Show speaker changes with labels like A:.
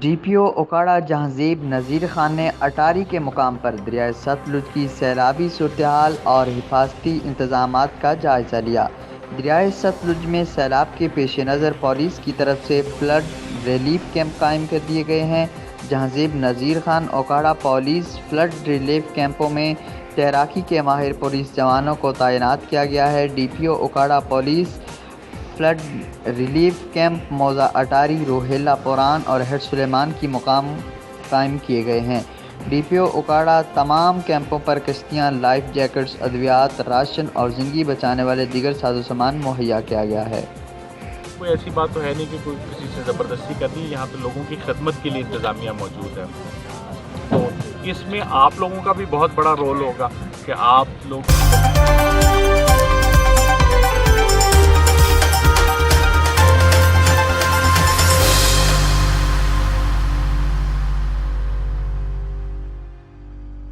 A: D P O Okara Jahanzeb Nazir Khan نے اٹاری کے مقام پر دریائے ستلج کی سیلابی صورتحال اور حفاظتی انتظامات کا جائزہ لیا۔ دریائے ستلج میں سیلاب کے پیش نظر پولیس کی طرف سے فلڈ ریلیف کیمپ قائم کر دیے گئے ہیں۔ Jahanzeb Nazir Khan Okara police flood relief کیمپوں میں تیراکی کے ماہر پولیس جوانوں کو تعینات کیا گیا ہے۔ D P O Okara police flood relief camp موضع اٹاری، روہیلہ پوران اور ہیڈ سلیمان کی مقام قائم کیے گئے ہیں۔ ڈی پی او اکاڑا تمام کیمپوں پر کشتیاں، لائف جیکٹس، ادویات، راشن اور زندگی بچانے والے دیگر سازوسامان مہیا کیا گیا ہے۔
B: کوئی ایسی بات تو ہے نہیں کہ کوئی کسی سے زبردستی کرنی ہے، یہاں پہ لوگوں کی خدمت کے لیے انتظامیہ موجود ہے، تو اس میں آپ لوگوں کا بھی بہت بڑا رول ہوگا کہ آپ لوگ